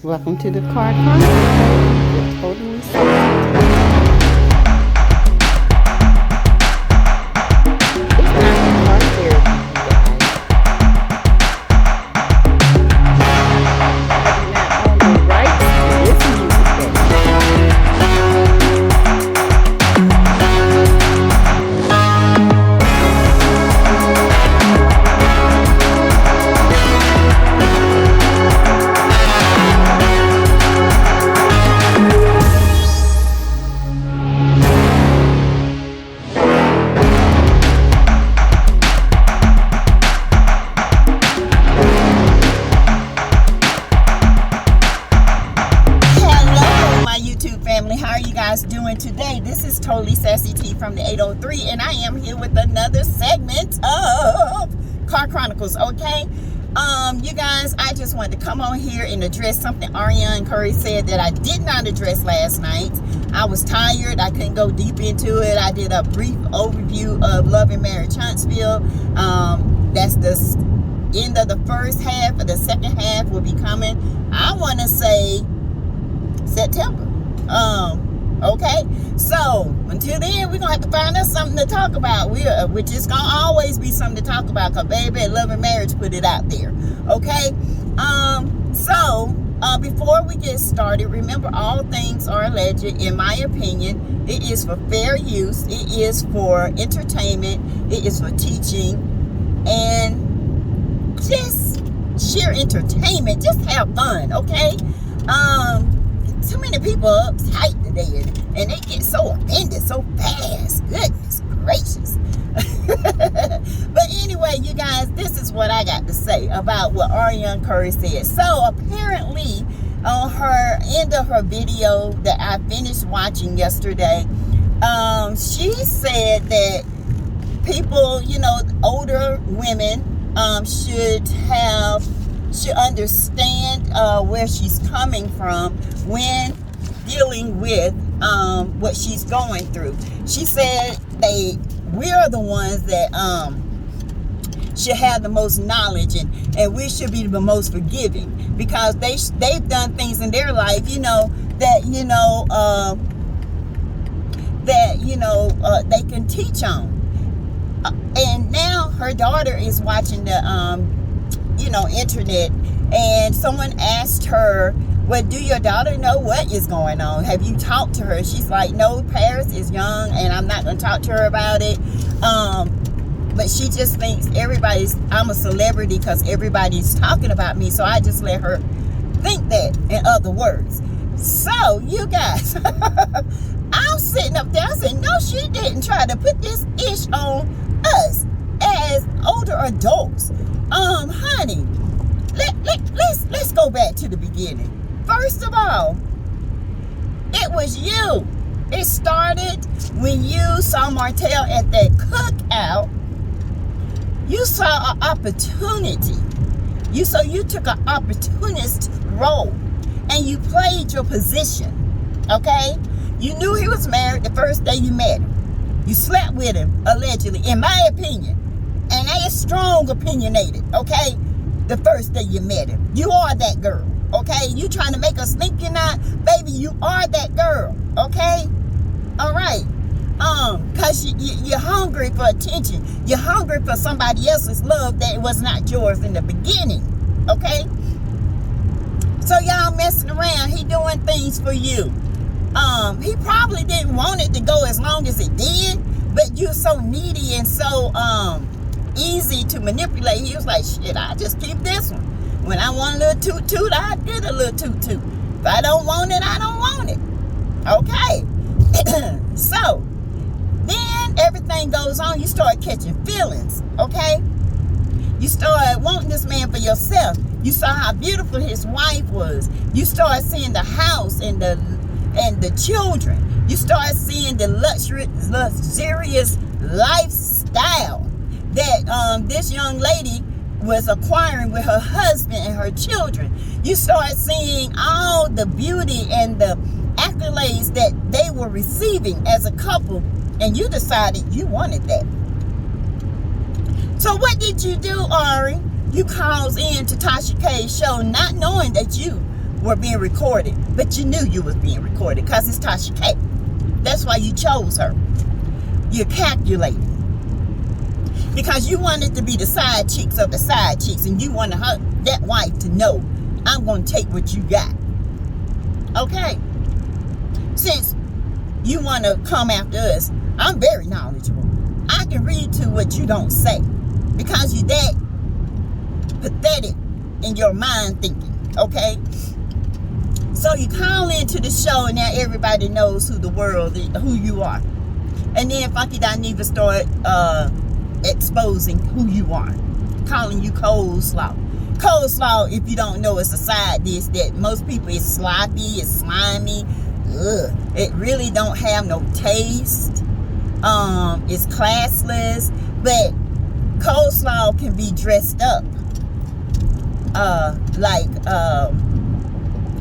Welcome to the Car Chronicles with Totally Sassy. It's time for car therapy, you guys. Have you not owned the rights to this music doing today? This is Totally Sassy T from the 803, and I am here with another segment of Car Chronicles. Okay, you guys, I just wanted to come on here and address something Arrione Curry said that I did not address last night. I was tired. I couldn't go deep into it. I did a brief overview of Love and Marriage Huntsville. That's the end of the first half. Of the second half will be coming, I want to say, September. Okay, so until then, we're gonna have to find us something to talk about. We're just gonna always be something to talk about, because baby at Love and Marriage put it out there. Okay, before we get started, remember, all things are alleged. In my opinion, it is for fair use, it is for entertainment, it is for teaching, and just sheer entertainment. Just have fun. Okay, too many people uptight today, and they get so offended so fast. Goodness gracious. But anyway, you guys, this is what I got to say about what Arrione Curry said. So apparently, on her end of her video that I finished watching yesterday, she said that people, older women, should understand where she's coming from when dealing with what she's going through. She said we're the ones that should have the most knowledge, and we should be the most forgiving, because they've done things in their life, they can teach on. And now her daughter is watching the internet, and someone asked her, well, do your daughter know what is going on? Have you talked to her? She's like, no, Paris is young, and I'm not going to talk to her about it. But she just thinks I'm a celebrity because everybody's talking about me, so I just let her think that, in other words. So, you guys, I'm sitting up there, I said, no, she didn't try to put this ish on us as older adults. Honey, let's go back to the beginning. First of all, it was you. It started when you saw Martell at that cookout. You saw an opportunity. You took an opportunist role, and you played your position. Okay? You knew he was married the first day you met him. You slept with him, allegedly, in my opinion. And they are strong opinionated, okay? The first day you met him. You are that girl, okay? You trying to make us think you're not? Baby, you are that girl, okay? All right. Because you're hungry for attention. You're hungry for somebody else's love that was not yours in the beginning, okay? So y'all messing around. He doing things for you. He probably didn't want it to go as long as it did, but you're so needy and so, easy to manipulate. He was like, shit, I just keep this one. When I want a little toot, I get a little toot. If I don't want it, I don't want it. Okay. So, then everything goes on. You start catching feelings. Okay. You start wanting this man for yourself. You saw how beautiful his wife was. You start seeing the house and the children. You start seeing the luxurious lifestyle that this young lady was acquiring with her husband and her children. You start seeing all the beauty and the accolades that they were receiving as a couple, and you decided you wanted that. So what did you do, Ari? You calls in to Tasha K's show not knowing that you were being recorded, but you knew you was being recorded because it's Tasha K. That's why you chose her. You're calculating. Because you wanted to be the side chicks of the side chicks, and you wanted that wife to know, I'm going to take what you got. Okay? Since you want to come after us, I'm very knowledgeable. I can read to what you don't say. Because you're that pathetic in your mind thinking. Okay? So you call into the show, and now everybody knows who you are. And then Funky Dineva start exposing who you are, calling you coleslaw. Coleslaw, if you don't know, is a side dish that most people is sloppy, it's slimy. Ugh. It really don't have no taste. It's classless, but coleslaw can be dressed up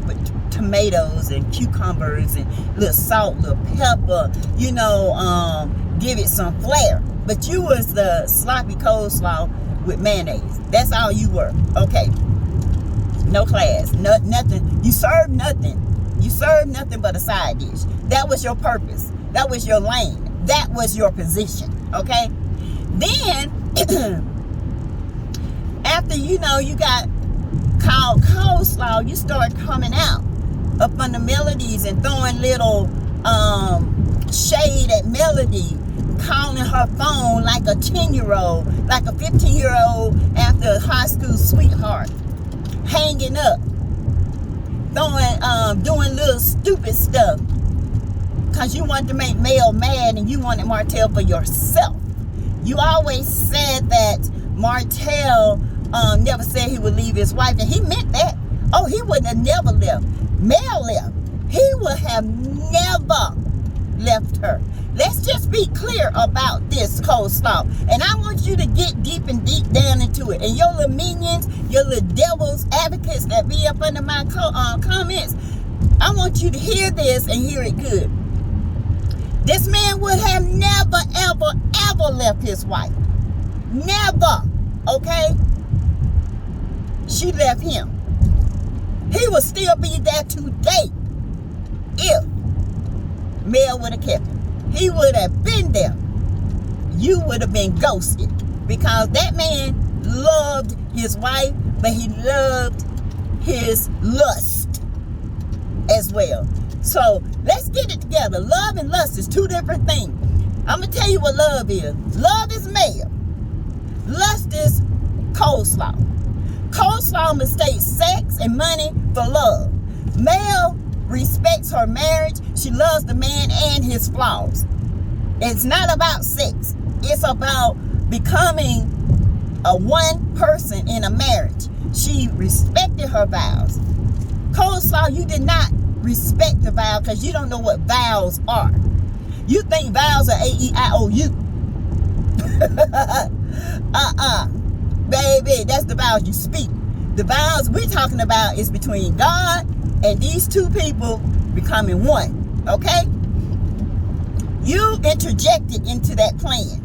with tomatoes and cucumbers and little salt, little pepper, give it some flair. But you was the sloppy coleslaw with mayonnaise. That's all you were. Okay. No class. Nothing. You served nothing. You served nothing but a side dish. That was your purpose. That was your lane. That was your position. Okay? Then, after, you got called coleslaw, you start coming out up on the melodies and throwing little shade at Melody, calling her phone like a 10-year-old, like a 15-year-old after a high school sweetheart, hanging up, doing little stupid stuff, because you wanted to make Mel mad and you wanted Martell for yourself. You always said that Martell never said he would leave his wife, and he meant that. Oh, he would have never left. Mel left. He would have never left her. Let's just be clear about this, coleslaw. And I want you to get deep down into it. And your little minions, your little devil's advocates that be up under my comments, I want you to hear this and hear it good. This man would have never, ever, ever left his wife. Never. Okay? She left him. He would still be there today if Mel would have kept him. He would have been there. You would have been ghosted, because that man loved his wife, but he loved his lust as well. So let's get it together. Love and lust is two different things. I'm going to tell you what love is. Love is Mel. Lust is coleslaw. Coleslaw mistakes sex and money for love. Mel respects her marriage. She loves the man and his flaws. It's not about sex. It's about becoming a one person in a marriage. She respected her vows. Coleslaw, you did not respect the vow because you don't know what vows are. You think vows are A-E-I-O-U. Baby, that's the vows you speak. The vows we're talking about is between God and these two people becoming one. Okay? You interjected into that plan.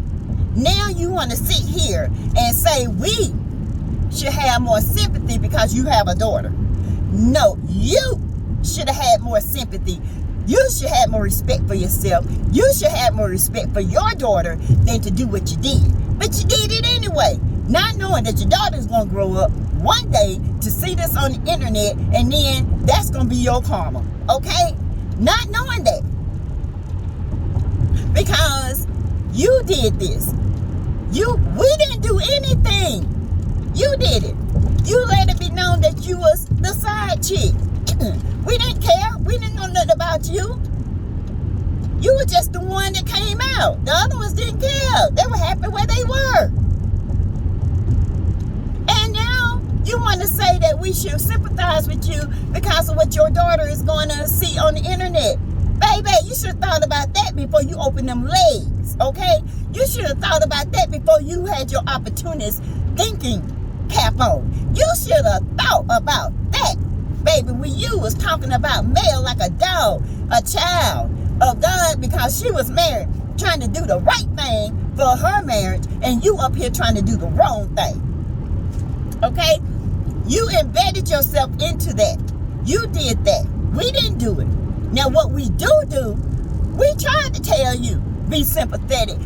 Now you want to sit here and say we should have more sympathy because you have a daughter. No, you should have had more sympathy. You should have more respect for yourself. You should have more respect for your daughter than to do what you did. But you did it anyway, not knowing that your daughter's going to grow up one day to see this on the internet, and then that's going to be your karma. Okay? Not knowing that. Because you did this. We didn't do anything. You did it. You let it be known that you was the side chick. We didn't care. We didn't know nothing about you. You were just the one that came out. The other ones didn't care. They were happy where they were. And now you want to say that we should sympathize with you because of what your daughter is going to see on the internet. Baby, you should have thought about that before you opened them legs, okay? You should have thought about that before you had your opportunist thinking cap on. You should have thought about that, baby, when you was talking about Mel like a dog, a child of God, because she was married, trying to do the right thing for her marriage, and you up here trying to do the wrong thing, okay? You embedded yourself into that. You did that. We didn't do it. Now, what we do, we tried to tell you, be sympathetic,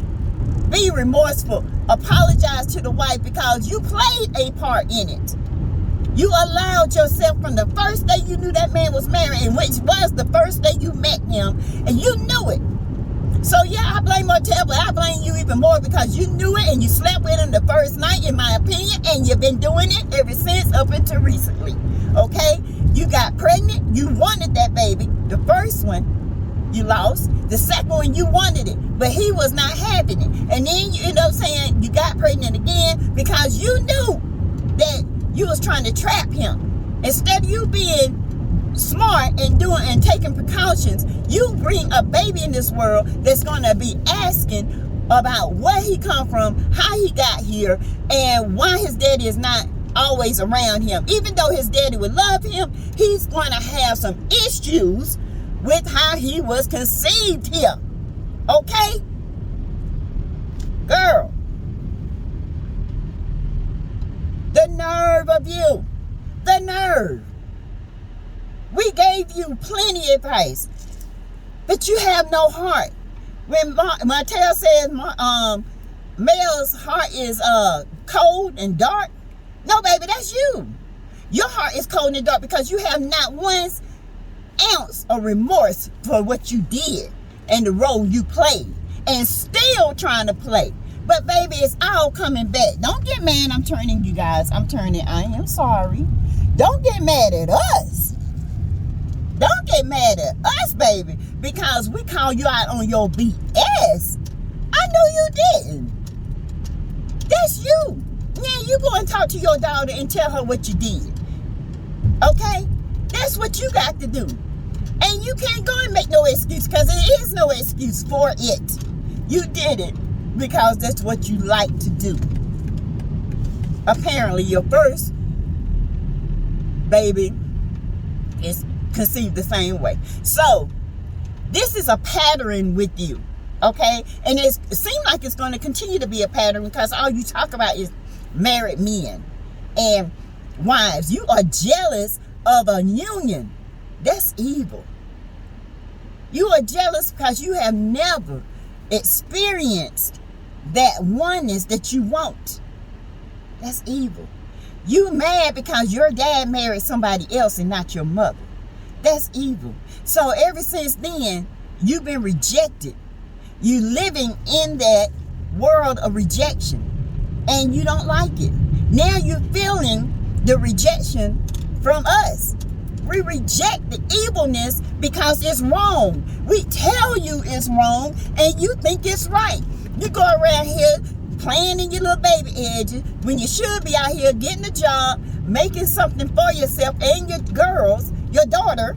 be remorseful, apologize to the wife because you played a part in it. You allowed yourself from the first day you knew that man was married, and which was the first day you met him, and you knew it. So yeah, I blame Martell, but I blame you even more because you knew it and you slept with him the first night, in my opinion, and you've been doing it ever since up until recently. Okay? You got pregnant, you wanted that baby. The first one, you lost. The second one, you wanted it, but he was not having it. And then you end up saying you got pregnant again because you knew that you was trying to trap him. Instead of you being smart and doing and taking precautions, you bring a baby in this world that's going to be asking about where he come from, how he got here, and why his daddy is not always around him. Even though his daddy would love him, he's going to have some issues with how he was conceived here. Okay? Girl. The nerve of you. The nerve. We gave you plenty of advice, but you have no heart. When Martell says Mel's heart is cold and dark, no, baby, that's you. Your heart is cold and dark because you have not one ounce of remorse for what you did and the role you played and still trying to play. But baby, it's all coming back. Don't get mad. I'm turning, you guys. I am sorry. Don't get mad at us. Don't get mad at us, baby, because we call you out on your BS. I know you didn't. That's you. Now you go and talk to your daughter and tell her what you did. Okay? That's what you got to do. And you can't go and make no excuse because there is no excuse for it. You did it because that's what you like to do. Apparently your first baby is conceived the same way. So this is a pattern with you, okay? And it seems like it's going to continue to be a pattern because all you talk about is married men and wives. You are jealous of a union. That's evil. You are jealous because you have never experienced that oneness that you want. That's evil. You mad because your dad married somebody else and not your mother. That's evil. So ever since then, you've been rejected. You living in that world of rejection and you don't like it. Now you're feeling the rejection from us. We reject the evilness because it's wrong. We tell you it's wrong and you think it's right. You go around here playing in your little baby edges when you should be out here getting a job, making something for yourself and your girls, your daughter,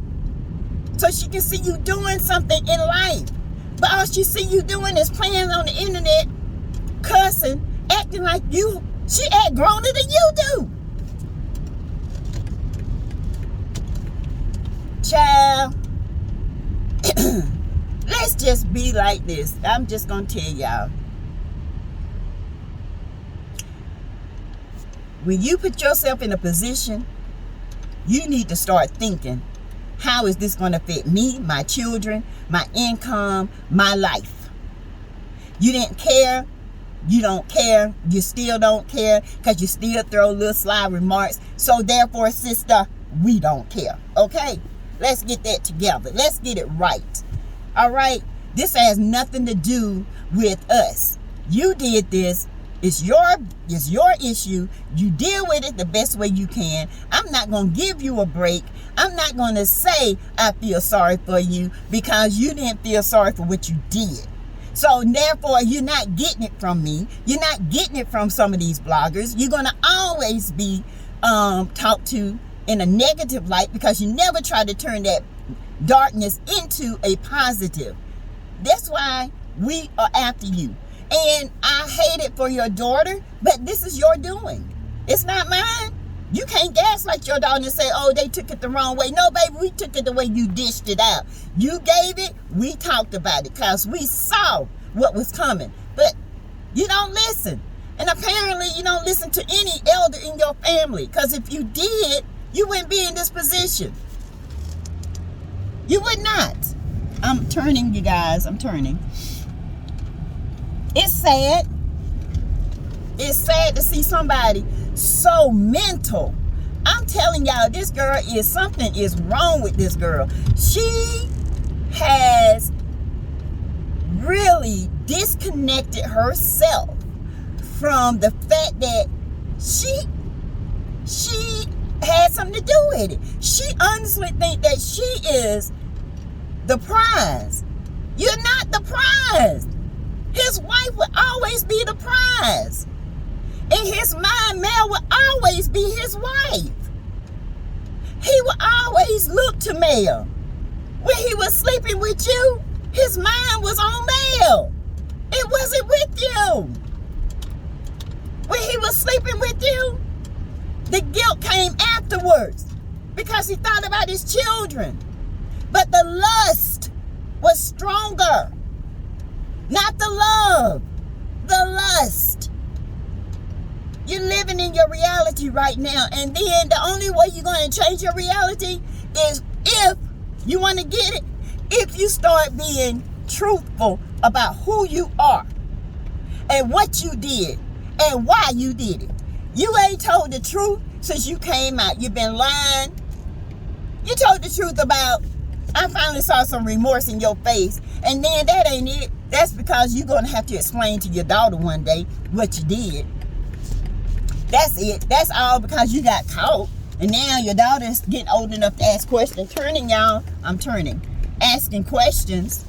so she can see you doing something in life. But all she see you doing is playing on the internet, cussing, acting like you, she act growner than you do. Child, let's just be like this. I'm just gonna tell y'all. When you put yourself in a position, you need to start thinking, how is this going to fit me, my children, my income, my life? You didn't care. You don't care. You still don't care because you still throw little sly remarks. So therefore, sister, we don't care. Okay? Let's get that together. Let's get it right. All right? This has nothing to do with us. You did this. It's your issue. You deal with it the best way you can. I'm not going to give you a break. I'm not going to say I feel sorry for you because you didn't feel sorry for what you did. So therefore, you're not getting it from me. You're not getting it from some of these bloggers. You're going to always be talked to in a negative light because you never try to turn that darkness into a positive. That's why we are after you. And I hate it for your daughter, but this is your doing. It's not mine. You can't gaslight your daughter and say, oh, they took it the wrong way. No, baby, we took it the way you dished it out. You gave it, we talked about it because we saw what was coming. But you don't listen. And apparently you don't listen to any elder in your family because if you did, you wouldn't be in this position. You would not. I'm turning, you guys. I'm turning. It's sad. It's sad to see somebody so mental. I'm telling y'all, this girl is, something is wrong with this girl. She has really disconnected herself from the fact that she had something to do with it. She honestly thinks that she is the prize. You're not the prize. His wife will always be the prize. In his mind, Mel will always be his wife. He will always look to Mel. When he was sleeping with you, his mind was on Mel. It wasn't with you. When he was sleeping with you, the guilt came afterwards because he thought about his children. But the lust was stronger. Not the love, the lust. You're living in your reality right now. And then the only way you're going to change your reality is if you want to get it, if you start being truthful about who you are and what you did and why you did it. You ain't told the truth since you came out. You've been lying. You told the truth about, I finally saw some remorse in your face. And then that ain't it. That's because you're going to have to explain to your daughter one day what you did. That's it. That's all because you got caught. And now your daughter's getting old enough to ask questions. Turning, y'all. I'm turning. Asking questions.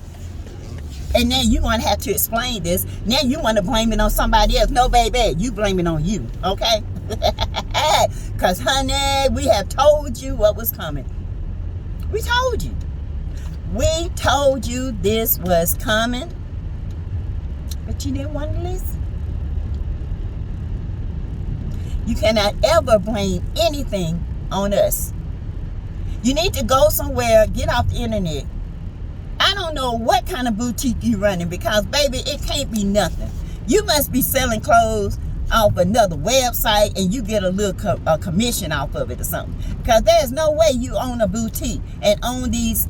And now you're going to have to explain this. Now you want to blame it on somebody else. No, baby. You blame it on you. Okay? Because, honey, we have told you what was coming. We told you. We told you this was coming. But you didn't want to listen. You cannot ever blame anything on us. You need to go somewhere, get off the internet. I don't know what kind of boutique you running because, baby, it can't be nothing. You must be selling clothes off another website and you get a little commission off of it or something. Because there's no way you own a boutique and own these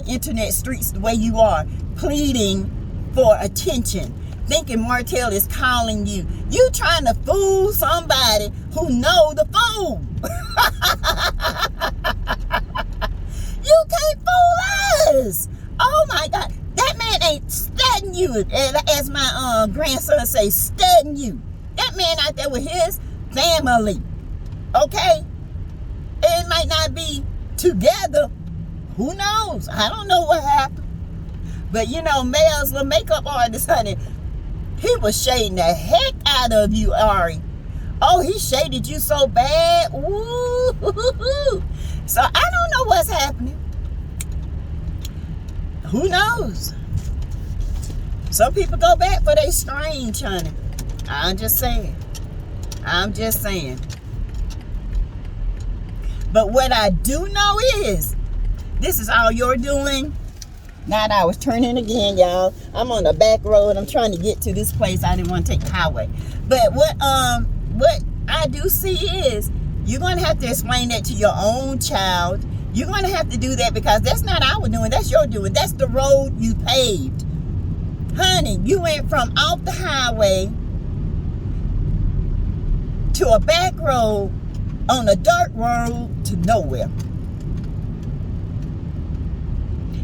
internet streets the way you are, pleading for attention, thinking Martell is calling you. You trying to fool somebody who know the fool. You can't fool us. Oh my God. That man ain't studying you. As my grandson say, studying you. That man out there with his family. Okay? It might not be together. Who knows? I don't know what happened. But you know, Mel's little makeup artist, honey, he was shading the heck out of you, Ari. Oh, he shaded you so bad. Ooh. So I don't know what's happening. Who knows? Some people go back for their strange, honey. I'm just saying. I'm just saying. But what I do know is, this is all you're doing. Now I was turning again, y'all. I'm on the back road. I'm trying to get to this place. I didn't want to take the highway. But what I do see is, you're going to have to explain that to your own child. You're going to have to do that because that's not our doing. That's your doing. That's the road you paved. Honey, you went from off the highway to a back road on a dirt road to nowhere.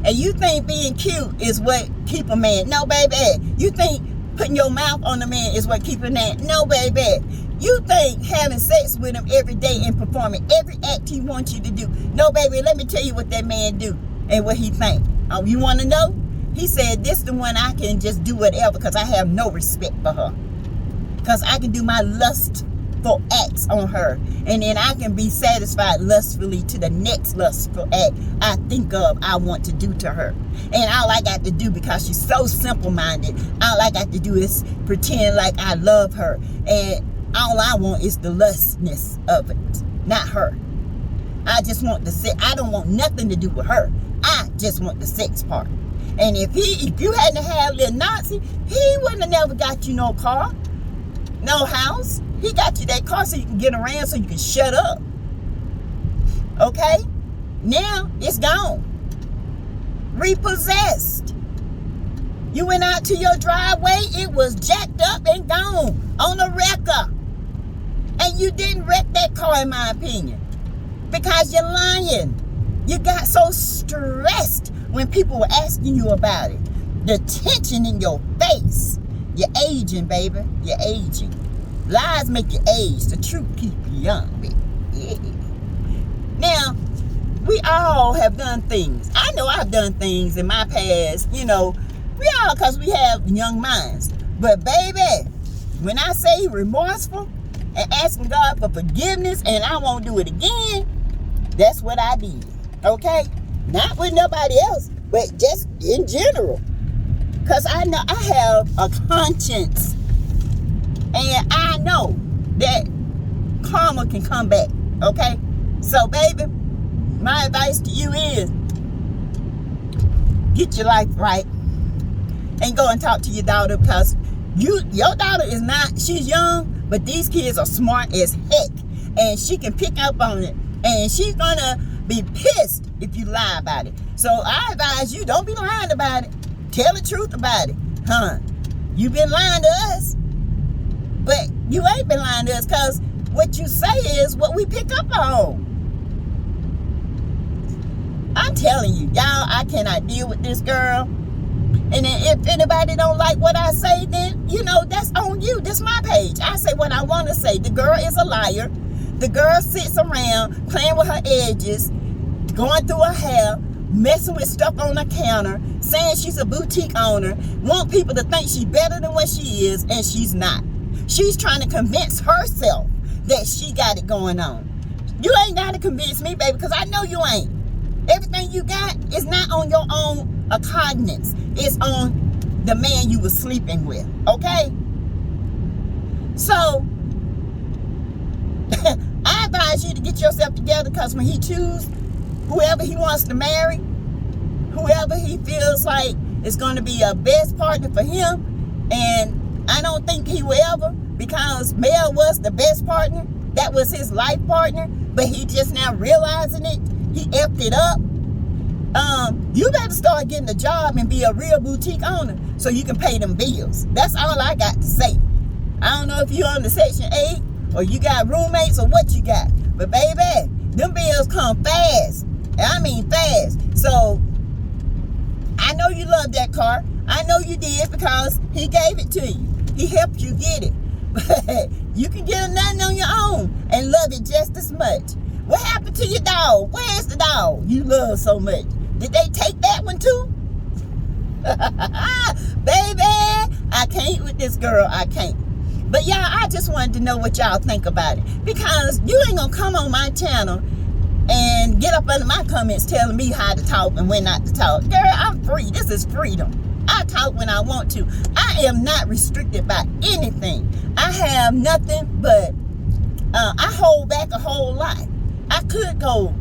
And you think being cute is what keep a man. No, baby. You think putting your mouth on a man is what keep a man. No, baby. You think having sex with him every day and performing every act he wants you to do. No, baby. Let me tell you what that man do and what he think. Oh, you want to know? He said, this the one I can just do whatever because I have no respect for her. Because I can do my lustful acts on her. And then I can be satisfied lustfully to the next lustful act I think of I want to do to her. And all I got to do, because she's so simple-minded, all I got to do is pretend like I love her. And all I want is the lustness of it, not her. I just want the sex. I don't want nothing to do with her. I just want the sex part. And if you hadn't had little Nazi, he wouldn't have never got you no car, no house. He got you that car so you can get around, so you can shut up. Okay? Now, it's gone. repossessed. You went out to your driveway, it was jacked up and gone on a wrecker. And you didn't wreck that car, in my opinion, because you're lying. You got so stressed when people were asking you about it. The tension in your face. You're aging, baby. You're aging. Lies make you age. The truth keep you young, baby. Yeah. Now, we all have done things. I know I've done things in my past, we all, because we have young minds. But baby, when I say remorseful and asking God for forgiveness and I won't do it again, that's what I did. Okay? Not with nobody else, but just in general. Because I know I have a conscience. And I know that karma can come back. Okay? So baby, my advice to you is get your life right and go and talk to your daughter, because your daughter is not, she's young, but these kids are smart as heck, and she can pick up on it, and she's gonna be pissed if you lie about it. So I advise you, don't be lying about it. Tell the truth about it. You've been lying to us, but you ain't been lying to us, because what you say is what we pick up on. I'm telling you, y'all, I cannot deal with this girl. And then if anybody don't like what I say, then, that's on you. This is my page. I say what I want to say. The girl is a liar. The girl sits around playing with her edges, going through her hair, messing with stuff on the counter, saying she's a boutique owner, want people to think she's better than what she is, and she's not. She's trying to convince herself that she got it going on. You ain't got to convince me, baby, because I know you ain't. Everything you got is not on your own cognizance. It's on the man you were sleeping with, okay? So, I advise you to get yourself together, because when he chooses whoever he wants to marry, whoever he feels like is going to be a best partner for him, and I don't think he will ever, because Mel was the best partner. That was his life partner, but he just now realizing it. He effed it up. You better start getting a job and be a real boutique owner so you can pay them bills. That's all I got to say. I don't know if you're on the Section 8 or you got roommates or what you got. But baby, them bills come fast. I mean fast. So, I know you love that car. I know you did, because he gave it to you. He helped you get it. But you can get nothing on your own and love it just as much. What happened to your dog? Where's the dog you love so much? Did they take that one too? Baby, I can't with this girl. I can't. But y'all, I just wanted to know what y'all think about it, because you ain't gonna come on my channel and get up under my comments telling me how to talk and when not to talk. Girl, I'm free. This is freedom. I talk when I want to. I am not restricted by anything. I have nothing but I hold back a whole lot. I could go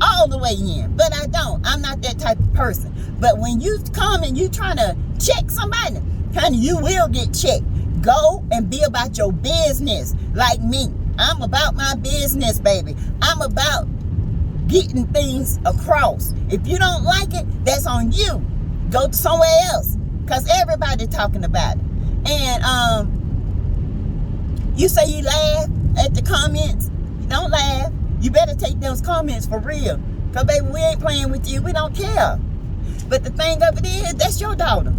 all the way in, but I don't. I'm not that type of person. But when you come and you trying to check somebody, honey, you will get checked. Go and be about your business like me. I'm about my business, baby. I'm about getting things across. If you don't like it, that's on you. Go somewhere else, because everybody talking about it. And you say you laugh at the comments. You don't laugh. You better take those comments for real, because baby, we ain't playing with you. We don't care. But the thing of it is, that's your daughter.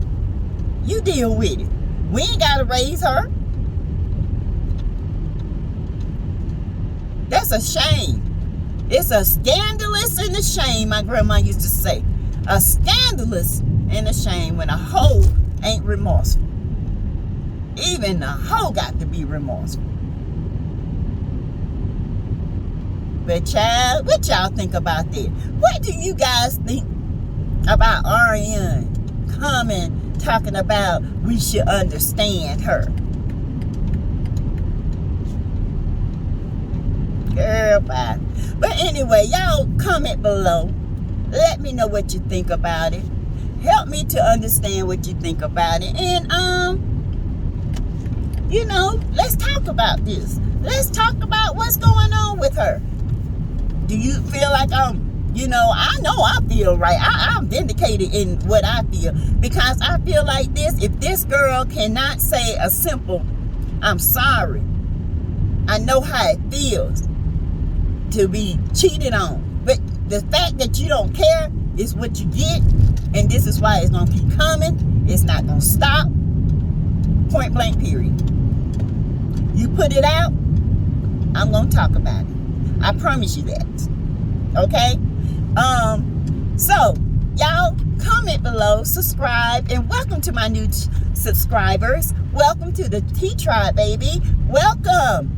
You deal with it. We ain't got to raise her. That's a shame. It's a scandalous and a shame, my grandma used to say. A scandalous and a shame when a hoe ain't remorseful. Even a hoe got to be remorseful. But child, what y'all think about that? What do you guys think about Arrione coming talking about we should understand her? Girl, bye. But anyway, y'all comment below. Let me know what you think about it. Help me to understand what you think about it. And let's talk about this. Let's talk about what's going on with her. Do you feel like I'm You know, I know I feel right. I'm vindicated in what I feel, because I feel like this. If this girl cannot say a simple, I'm sorry, I know how it feels to be cheated on. But the fact that you don't care is what you get. And this is why it's going to keep coming. It's not going to stop. Point blank, period. You put it out, I'm going to talk about it. I promise you that. Okay? So, y'all comment below, subscribe, and welcome to my new subscribers. Welcome to the T-Tribe, baby. Welcome.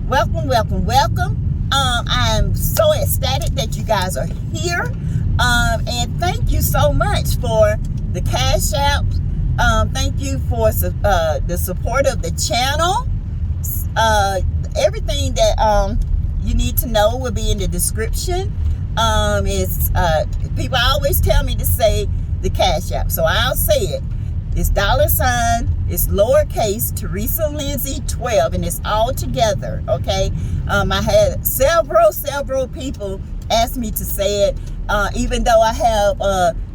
Welcome, welcome, welcome. I'm so ecstatic that you guys are here. And thank you so much for the cash out. Thank you for the support of the channel. Everything that you need to know will be in the description. People always tell me to say the cash app, so I'll say it. It's $, it's lowercase Teresa Lindsay 12, and it's all together. Okay. I had several people ask me to say it, even though I have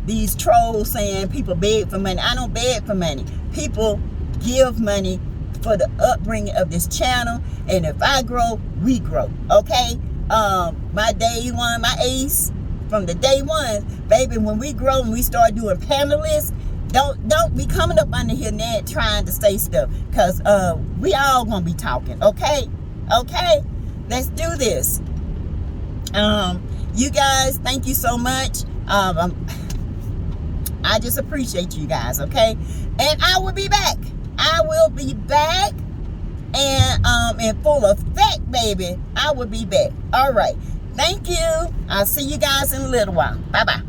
these trolls saying people beg for money. I don't beg for money. People give money for the upbringing of this channel, and if I grow, we grow. Okay. My day one, my ace from the day one, baby, when we grow and we start doing panelists, don't be coming up under here now trying to say stuff, because we all gonna be talking. Okay. Let's do this. You guys, thank you so much. I just appreciate you guys. Okay. And I will be back. And in full effect, baby. I will be back. All right. Thank you. I'll see you guys in a little while. Bye-bye.